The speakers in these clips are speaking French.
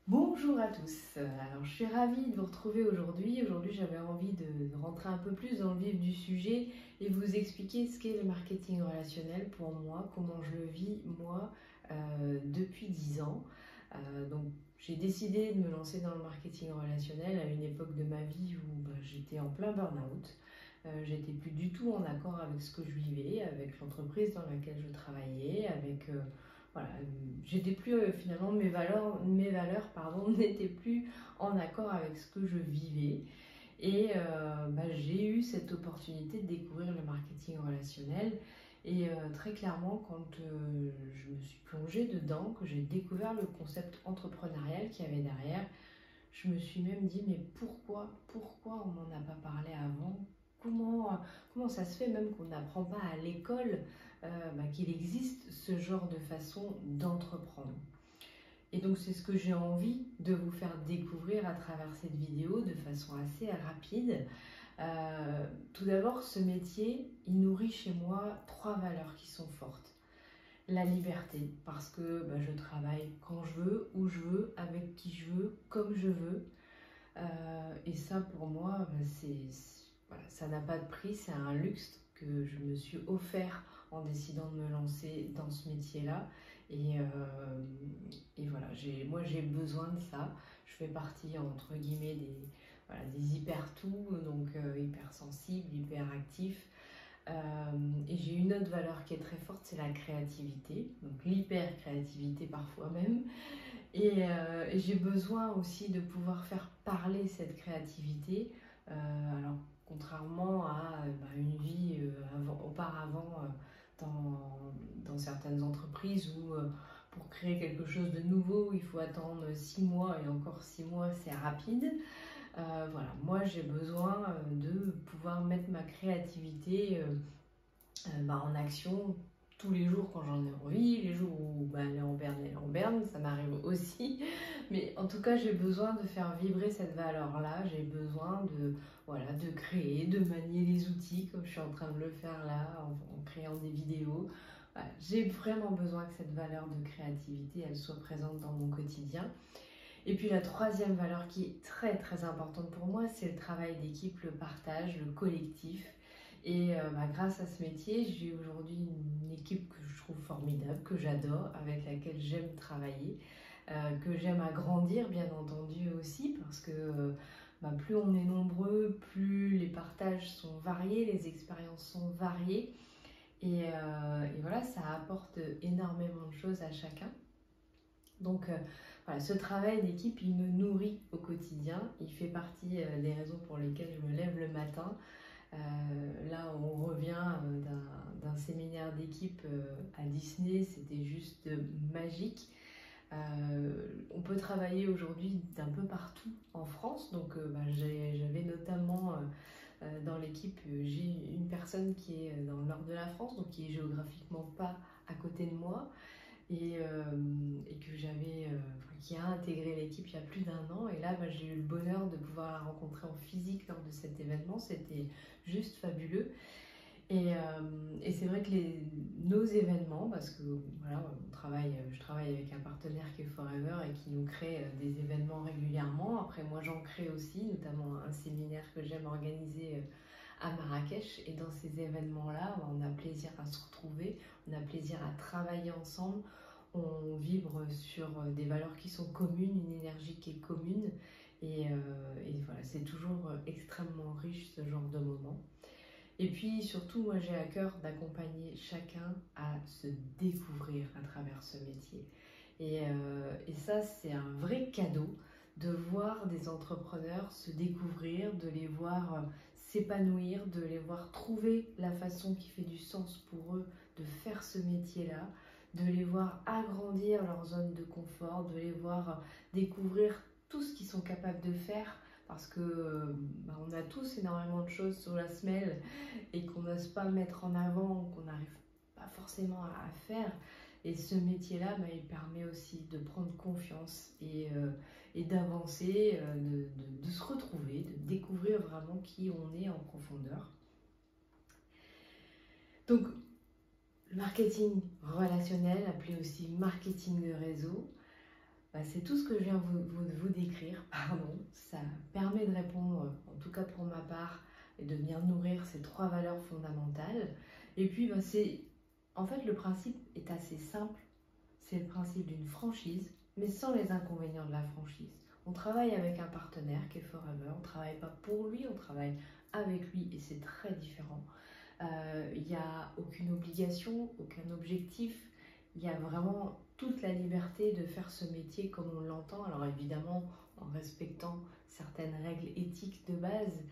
Bonjour à tous, alors je suis ravie de vous retrouver aujourd'hui. Aujourd'hui j'avais envie de rentrer un peu plus dans le vif du sujet et vous expliquer ce qu'est le marketing relationnel pour moi, comment je le vis moi depuis 10 ans. Donc j'ai décidé de me lancer dans le marketing relationnel à une époque de ma vie où j'étais en plein burn-out. J'étais plus du tout en accord avec ce que je vivais, avec l'entreprise dans laquelle je travaillais, avec voilà, j'étais plus finalement mes valeurs pardon, n'étaient plus en accord avec ce que je vivais. Et j'ai eu cette opportunité de découvrir le marketing relationnel. Et très clairement, quand je me suis plongée dedans, que j'ai découvert le concept entrepreneurial qu'il y avait derrière, je me suis même dit, mais pourquoi on m'en a pas parlé avant? Comment ça se fait même qu'on n'apprend pas à l'école qu'il existe ce genre de façon d'entreprendre? Et donc c'est ce que j'ai envie de vous faire découvrir à travers cette vidéo de façon assez rapide. Tout d'abord, ce métier, il nourrit chez moi 3 valeurs qui sont fortes. La liberté, parce que je travaille quand je veux, où je veux, avec qui je veux, comme je veux. Et ça, pour moi, voilà, ça n'a pas de prix, c'est un luxe que je me suis offert en décidant de me lancer dans ce métier-là. Et voilà, moi j'ai besoin de ça. Je fais partie, entre guillemets, des hyper-tout, donc hypersensibles, hyperactifs. Et j'ai une autre valeur qui est très forte, c'est la créativité, donc l'hyper-créativité parfois même. Et j'ai besoin aussi de pouvoir faire parler cette créativité. Alors, contrairement à une vie auparavant dans certaines entreprises où pour créer quelque chose de nouveau, il faut attendre 6 mois et encore 6 mois, c'est rapide. Voilà, moi j'ai besoin de pouvoir mettre ma créativité en action tous les jours quand j'en ai envie, les jours où elle est en berne, ça m'arrive aussi. Mais en tout cas, j'ai besoin de faire vibrer cette valeur-là. J'ai besoin de créer, de manier les outils comme je suis en train de le faire là, en créant des vidéos. Voilà, j'ai vraiment besoin que cette valeur de créativité, elle soit présente dans mon quotidien. Et puis la troisième valeur qui est très très importante pour moi, c'est le travail d'équipe, le partage, le collectif. Et grâce à ce métier, j'ai aujourd'hui une équipe que je trouve formidable, que j'adore, avec laquelle j'aime travailler, que j'aime agrandir bien entendu aussi, parce que plus on est nombreux, plus les partages sont variés, les expériences sont variées. Et voilà, ça apporte énormément de choses à chacun. Donc voilà, ce travail d'équipe, il me nourrit au quotidien. Il fait partie des raisons pour lesquelles je me lève le matin. Là, on revient d'un séminaire d'équipe à Disney, c'était juste magique. On peut travailler aujourd'hui d'un peu partout en France, donc j'avais notamment dans l'équipe, j'ai une personne qui est dans le nord de la France, donc qui est géographiquement pas à côté de moi, et qui a intégré l'équipe il y a plus d'1 an. Et là, j'ai eu le bonheur de pouvoir la rencontrer en physique lors de cet événement. C'était juste fabuleux. Et c'est vrai que nos événements, parce que voilà, je travaille avec un partenaire qui est Forever et qui nous crée des événements régulièrement. Après, moi, j'en crée aussi, notamment un séminaire que j'aime organiser à Marrakech. Et dans ces événements-là, on a plaisir à se retrouver, on a plaisir à travailler ensemble, on vibre sur des valeurs qui sont communes, une énergie qui est commune. Et voilà, c'est toujours extrêmement riche ce genre de moment. Et puis surtout, moi j'ai à cœur d'accompagner chacun à se découvrir à travers ce métier. Et ça, c'est un vrai cadeau de voir des entrepreneurs se découvrir, de les voir s'épanouir, de les voir trouver la façon qui fait du sens pour eux de faire ce métier-là, de les voir agrandir leur zone de confort, de les voir découvrir tout ce qu'ils sont capables de faire, parce que on a tous énormément de choses sur la semelle et qu'on n'ose pas mettre en avant, qu'on n'arrive pas forcément à faire. Et ce métier-là, il permet aussi de prendre confiance et d'avancer, de se retrouver, de découvrir vraiment qui on est en profondeur. Donc, le marketing relationnel, appelé aussi marketing de réseau, c'est tout ce que je viens vous décrire, pardon. Ça permet de répondre, en tout cas pour ma part, et de venir nourrir ces 3 valeurs fondamentales. Et puis, en fait, le principe est assez simple. C'est le principe d'une franchise, mais sans les inconvénients de la franchise. On travaille avec un partenaire qui est Forever, on ne travaille pas pour lui, on travaille avec lui et c'est très différent. Il n'y a aucune obligation, aucun objectif. Il y a vraiment toute la liberté de faire ce métier comme on l'entend. Alors évidemment, en respectant certaines règles éthiques de base,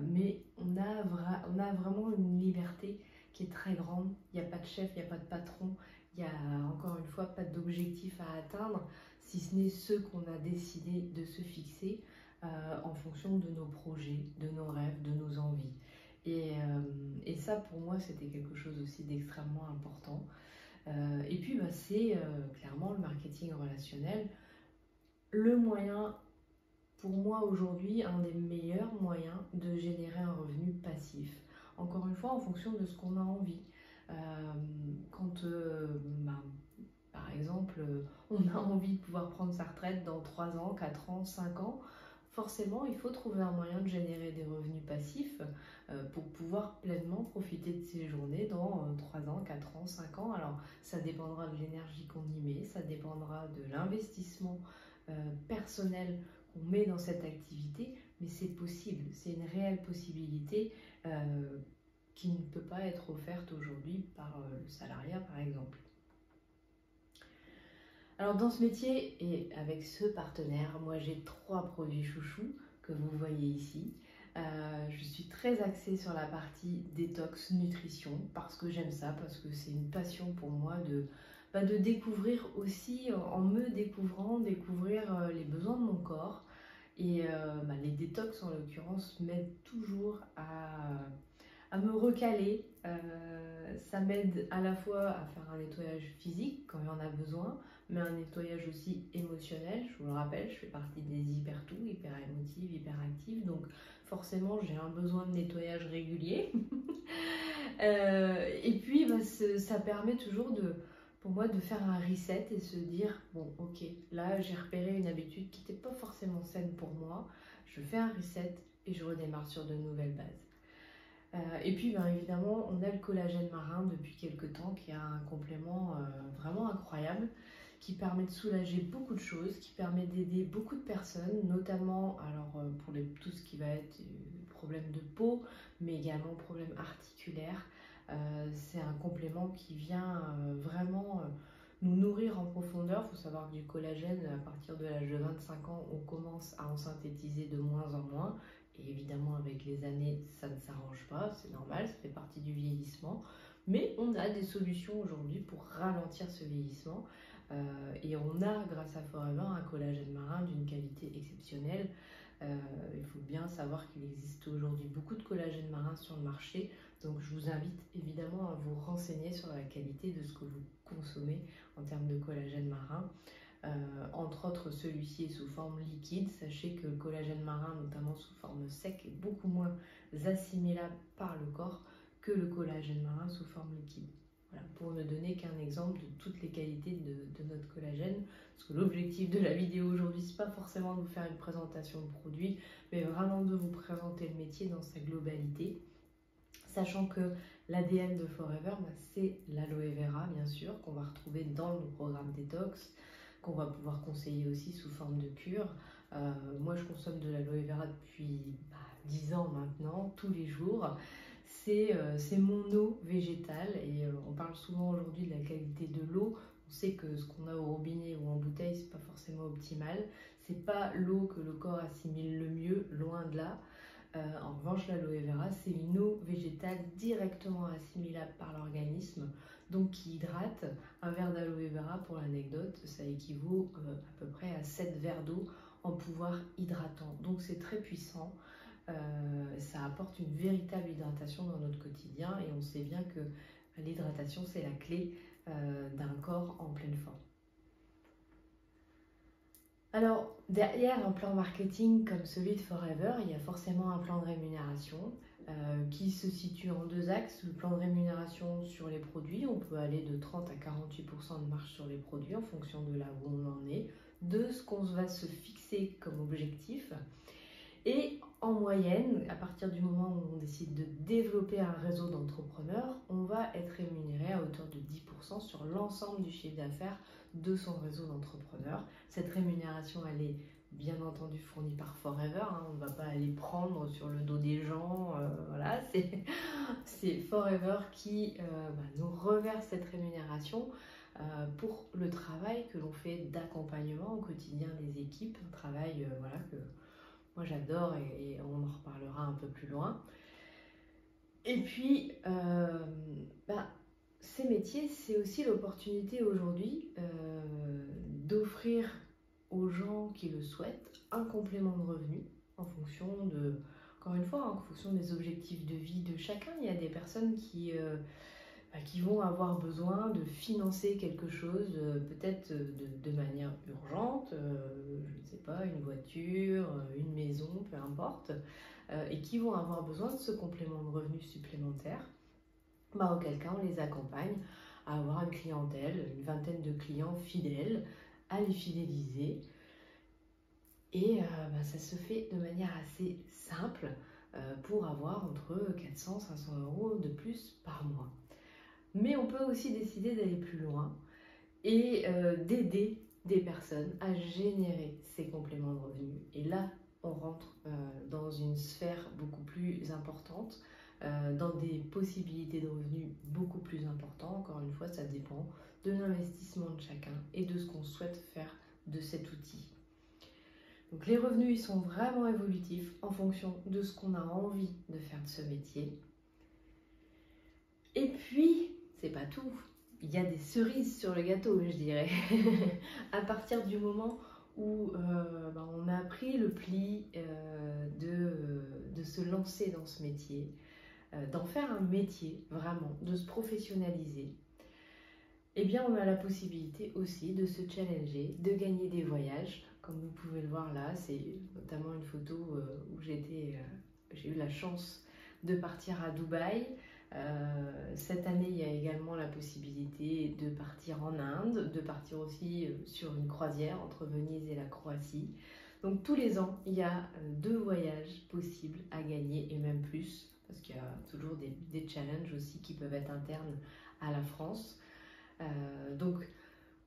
mais on a vraiment une liberté qui est très grande. Il n'y a pas de chef, il n'y a pas de patron. Il n'y a encore une fois pas d'objectif à atteindre, si ce n'est ceux qu'on a décidé de se fixer en fonction de nos projets, de nos rêves, de nos envies. Et ça, pour moi, c'était quelque chose aussi d'extrêmement important. Et puis, c'est clairement le marketing relationnel, le moyen, pour moi aujourd'hui, un des meilleurs moyens de générer un revenu passif. Encore une fois, en fonction de ce qu'on a envie. Quand, par exemple, on a envie de pouvoir prendre sa retraite dans 3 ans, 4 ans, 5 ans, forcément, il faut trouver un moyen de générer des revenus passifs pour pouvoir pleinement profiter de ces journées dans 3 ans, 4 ans, 5 ans. Alors, ça dépendra de l'énergie qu'on y met, ça dépendra de l'investissement personnel qu'on met dans cette activité, mais c'est possible, c'est une réelle possibilité qui ne peut pas être offerte aujourd'hui par le salariat, par exemple. Alors dans ce métier et avec ce partenaire, moi j'ai 3 produits chouchous que vous voyez ici. Je suis très axée sur la partie détox nutrition parce que j'aime ça, parce que c'est une passion pour moi de découvrir aussi, en me découvrant, découvrir les besoins de mon corps. Et les détox en l'occurrence m'aident toujours à me recaler. Ça m'aide à la fois à faire un nettoyage physique quand il y en a besoin, mais un nettoyage aussi émotionnel. Je vous le rappelle, je fais partie des hyper-tout, hyper émotives, hyperactives, donc forcément j'ai un besoin de nettoyage régulier. Et puis ça permet toujours pour moi de faire un reset et se dire bon ok, là j'ai repéré une habitude qui n'était pas forcément saine pour moi, je fais un reset et je redémarre sur de nouvelles bases. Et puis évidemment on a le collagène marin depuis quelques temps qui a un complément vraiment incroyable qui permet de soulager beaucoup de choses, qui permet d'aider beaucoup de personnes, notamment pour tout ce qui va être problème de peau, mais également problèmes articulaires. C'est un complément qui vient vraiment nous nourrir en profondeur. Il faut savoir que du collagène, à partir de l'âge de 25 ans, on commence à en synthétiser de moins en moins. Et évidemment, avec les années, ça ne s'arrange pas, c'est normal, ça fait partie du vieillissement. Mais on a des solutions aujourd'hui pour ralentir ce vieillissement. Et on a, grâce à Forever, un collagène marin d'une qualité exceptionnelle. Il faut bien savoir qu'il existe aujourd'hui beaucoup de collagène marin sur le marché. Donc je vous invite évidemment à vous renseigner sur la qualité de ce que vous consommez en termes de collagène marin. Entre autres, celui-ci est sous forme liquide. Sachez que le collagène marin, notamment sous forme sec, est beaucoup moins assimilable par le corps que le collagène marin sous forme liquide. Voilà, pour ne donner qu'un exemple de toutes les qualités de notre collagène. Parce que l'objectif de la vidéo aujourd'hui, c'est pas forcément de vous faire une présentation de produit, mais vraiment de vous présenter le métier dans sa globalité. Sachant que l'ADN de Forever, c'est l'aloe vera, bien sûr, qu'on va retrouver dans le programme Détox, qu'on va pouvoir conseiller aussi sous forme de cure. Moi, je consomme de l'aloe vera depuis 10 ans maintenant, tous les jours. C'est mon eau végétale et on parle souvent aujourd'hui de la qualité de l'eau. On sait que ce qu'on a au robinet ou en bouteille, c'est pas forcément optimal. C'est pas l'eau que le corps assimile le mieux, loin de là. En revanche, l'aloe vera, c'est une eau végétale directement assimilable par l'organisme, donc qui hydrate. Un verre d'aloe vera, pour l'anecdote, ça équivaut à peu près à 7 verres d'eau en pouvoir hydratant. Donc c'est très puissant. Ça apporte une véritable hydratation dans notre quotidien et on sait bien que l'hydratation, c'est la clé d'un corps en pleine forme. Alors, derrière un plan marketing comme celui de Forever, il y a forcément un plan de rémunération qui se situe en 2 axes. Le plan de rémunération sur les produits, on peut aller de 30 à 48% de marge sur les produits en fonction de là où on en est. de ce qu'on va se fixer comme objectif. Et en moyenne, à partir du moment où on décide de développer un réseau d'entrepreneurs, on va être rémunéré à hauteur de 10% sur l'ensemble du chiffre d'affaires de son réseau d'entrepreneurs. Cette rémunération, elle est bien entendu fournie par Forever, hein. On ne va pas aller prendre sur le dos des gens, voilà, c'est Forever qui nous reverse cette rémunération pour le travail que l'on fait d'accompagnement au quotidien des équipes, un travail voilà, que moi j'adore et on en reparlera un peu plus loin. Et puis, ces métiers, c'est aussi l'opportunité aujourd'hui d'offrir aux gens qui le souhaitent un complément de revenu en fonction de, encore une fois, en fonction des objectifs de vie de chacun. Il y a des personnes qui vont avoir besoin de financer quelque chose, peut-être de manière urgente, je ne sais pas, une voiture, une maison, peu importe, et qui vont avoir besoin de ce complément de revenu supplémentaire. Auquel cas on les accompagne à avoir une clientèle, une vingtaine de clients fidèles, à les fidéliser. Et ça se fait de manière assez simple pour avoir entre 400 et 500 euros de plus par mois. Mais on peut aussi décider d'aller plus loin et d'aider des personnes à générer ces compléments de revenus. Et là, on rentre dans une sphère beaucoup plus importante, dans des possibilités de revenus beaucoup plus importantes. Encore une fois, ça dépend de l'investissement de chacun et de ce qu'on souhaite faire de cet outil. Donc les revenus, ils sont vraiment évolutifs en fonction de ce qu'on a envie de faire de ce métier. Et puis, c'est pas tout. Il y a des cerises sur le gâteau, je dirais. À partir du moment où on a pris le pli de se lancer dans ce métier, d'en faire un métier, vraiment, de se professionnaliser, eh bien on a la possibilité aussi de se challenger, de gagner des voyages. Comme vous pouvez le voir là, c'est notamment une photo où j'ai eu la chance de partir à Dubaï. Cette année, il y a également la possibilité de partir en Inde, de partir aussi sur une croisière entre Venise et la Croatie. Donc tous les ans, il y a 2 voyages possibles à gagner et même plus, parce qu'il y a toujours des challenges aussi qui peuvent être internes à la France. Donc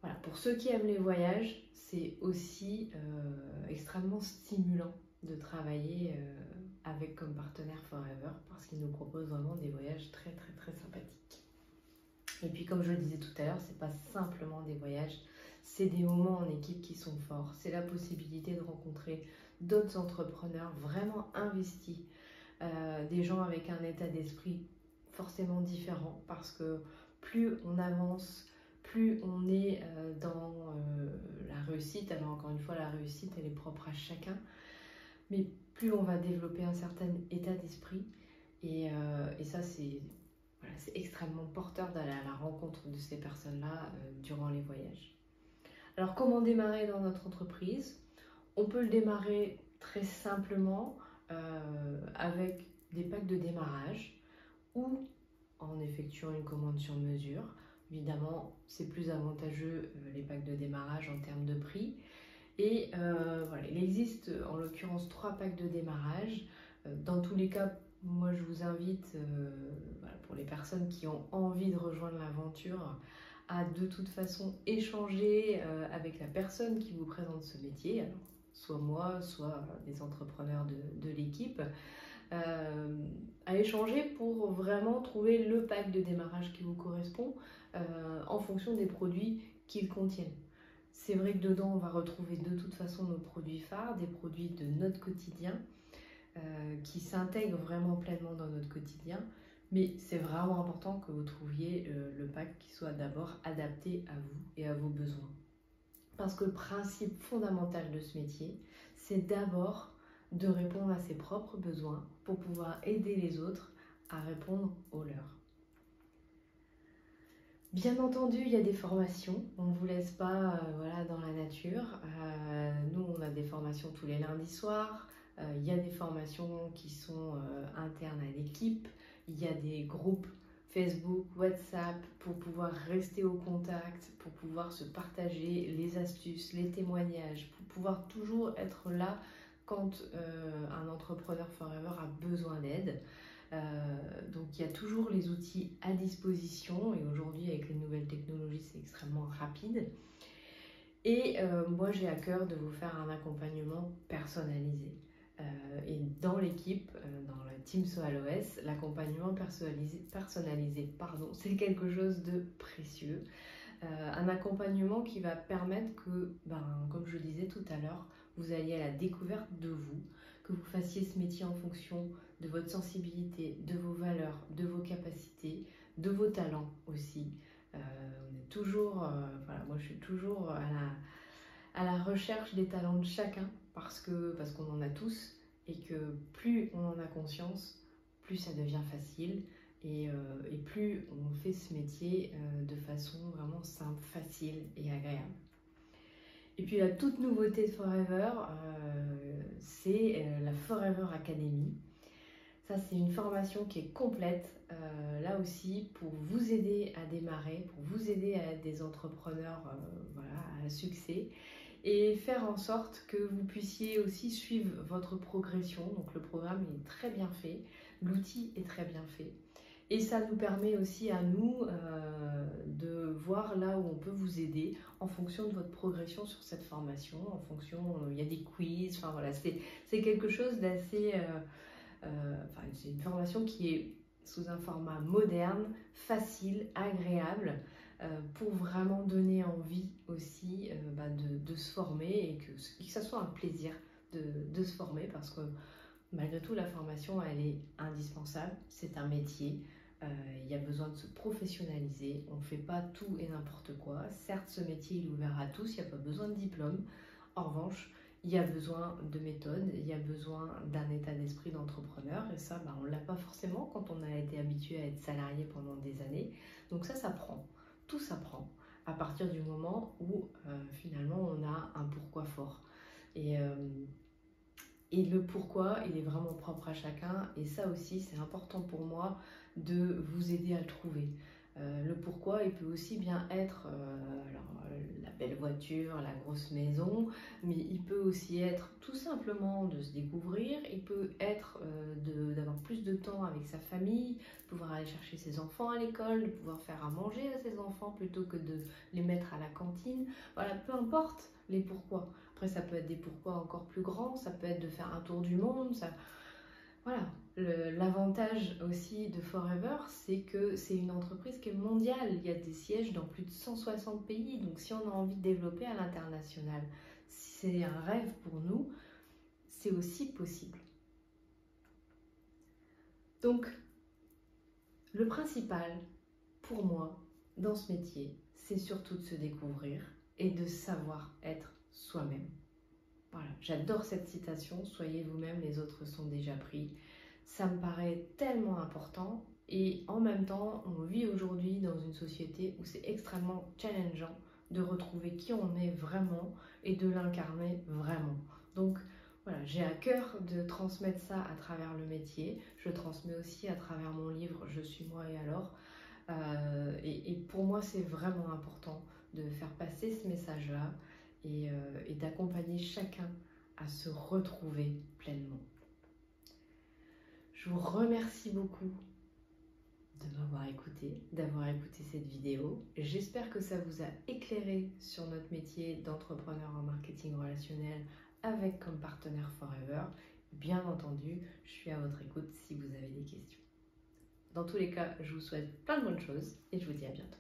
voilà, pour ceux qui aiment les voyages, c'est aussi extrêmement stimulant de travailler avec comme partenaire Forever parce qu'ils nous proposent vraiment des voyages très très très sympathiques. Et puis comme je le disais tout à l'heure, c'est pas simplement des voyages, c'est des moments en équipe qui sont forts. C'est la possibilité de rencontrer d'autres entrepreneurs vraiment investis, des gens avec un état d'esprit forcément différent parce que plus on avance, plus on est dans la réussite. Alors encore une fois, la réussite, elle est propre à chacun, mais plus on va développer un certain état d'esprit. Et ça, c'est extrêmement porteur d'aller à la rencontre de ces personnes-là durant les voyages. Alors, comment démarrer dans notre entreprise? On peut le démarrer très simplement avec des packs de démarrage ou en effectuant une commande sur mesure. Évidemment, c'est plus avantageux les packs de démarrage en termes de prix. Et voilà, il existe en l'occurrence 3 packs de démarrage. Dans tous les cas, moi je vous invite, pour les personnes qui ont envie de rejoindre l'aventure, à de toute façon échanger avec la personne qui vous présente ce métier, alors, soit moi, soit des entrepreneurs de l'équipe, à échanger pour vraiment trouver le pack de démarrage qui vous correspond en fonction des produits qu'ils contiennent. C'est vrai que dedans, on va retrouver de toute façon nos produits phares, des produits de notre quotidien qui s'intègrent vraiment pleinement dans notre quotidien. Mais c'est vraiment important que vous trouviez le pack qui soit d'abord adapté à vous et à vos besoins. Parce que le principe fondamental de ce métier, c'est d'abord de répondre à ses propres besoins pour pouvoir aider les autres à répondre aux leurs. Bien entendu, il y a des formations, on ne vous laisse pas dans la nature. Nous, on a des formations tous les lundis soirs, il y a des formations qui sont internes à l'équipe, il y a des groupes Facebook, WhatsApp, pour pouvoir rester au contact, pour pouvoir se partager les astuces, les témoignages, pour pouvoir toujours être là quand un entrepreneur forever a besoin d'aide. Donc il y a toujours les outils à disposition et aujourd'hui avec les nouvelles technologies c'est extrêmement rapide. Et moi j'ai à cœur de vous faire un accompagnement personnalisé. Et dans l'équipe, dans la team SOALOS, l'accompagnement personnalisé, c'est quelque chose de précieux. Un accompagnement qui va permettre que, comme je le disais tout à l'heure, vous alliez à la découverte de vous, que vous fassiez ce métier en fonction de votre sensibilité, de vos valeurs, de vos capacités, de vos talents aussi. On est toujours, moi je suis toujours à la recherche des talents de chacun parce qu'on en a tous et que plus on en a conscience, plus ça devient facile et plus on fait ce métier de façon vraiment simple, facile et agréable. Et puis la toute nouveauté de Forever, c'est la Forever Academy. Ça, c'est une formation qui est complète, là aussi, pour vous aider à démarrer, pour vous aider à être des entrepreneurs à succès et faire en sorte que vous puissiez aussi suivre votre progression. Donc le programme est très bien fait, l'outil est très bien fait. Et ça nous permet aussi à nous de voir là où on peut vous aider en fonction de votre progression sur cette formation, en fonction, il y a des quiz, enfin voilà, c'est quelque chose d'assez... c'est une formation qui est sous un format moderne, facile, agréable, pour vraiment donner envie aussi de se former et que ça soit un plaisir de se former parce que malgré tout la formation elle est indispensable, c'est un métier, il y a besoin de se professionnaliser, on ne fait pas tout et n'importe quoi. Certes ce métier il est ouvert à tous, il n'y a pas besoin de diplôme, en revanche il y a besoin de méthode, il y a besoin d'un état d'esprit d'entrepreneur et ça on ne l'a pas forcément quand on a été habitué à être salarié pendant des années, donc ça s'apprend. Tout s'apprend à partir du moment où finalement on a un pourquoi fort. Et le pourquoi, il est vraiment propre à chacun. Et ça aussi, c'est important pour moi de vous aider à le trouver. Le pourquoi, il peut aussi bien être la belle voiture, la grosse maison, mais il peut aussi être tout simplement de se découvrir, il peut être d'avoir plus de temps avec sa famille, de pouvoir aller chercher ses enfants à l'école, de pouvoir faire à manger à ses enfants plutôt que de les mettre à la cantine. Voilà, peu importe les pourquoi. Après, ça peut être des pourquoi encore plus grands, ça peut être de faire un tour du monde, ça... Voilà, l'avantage aussi de Forever, c'est que c'est une entreprise qui est mondiale. Il y a des sièges dans plus de 160 pays. Donc si on a envie de développer à l'international, c'est un rêve pour nous, c'est aussi possible. Donc, le principal pour moi dans ce métier, c'est surtout de se découvrir et de savoir être soi-même. Voilà, j'adore cette citation, soyez vous-même, les autres sont déjà pris. Ça me paraît tellement important et en même temps, on vit aujourd'hui dans une société où c'est extrêmement challengeant de retrouver qui on est vraiment et de l'incarner vraiment. Donc voilà, j'ai à cœur de transmettre ça à travers le métier. Je transmets aussi à travers mon livre Je suis moi et alors. Et pour moi, c'est vraiment important de faire passer ce message-là et d'accompagner chacun à se retrouver pleinement. Je vous remercie beaucoup de m'avoir écouté, d'avoir écouté cette vidéo. J'espère que ça vous a éclairé sur notre métier d'entrepreneur en marketing relationnel avec comme partenaire Forever. Bien entendu, je suis à votre écoute si vous avez des questions. Dans tous les cas, je vous souhaite plein de bonnes choses et je vous dis à bientôt.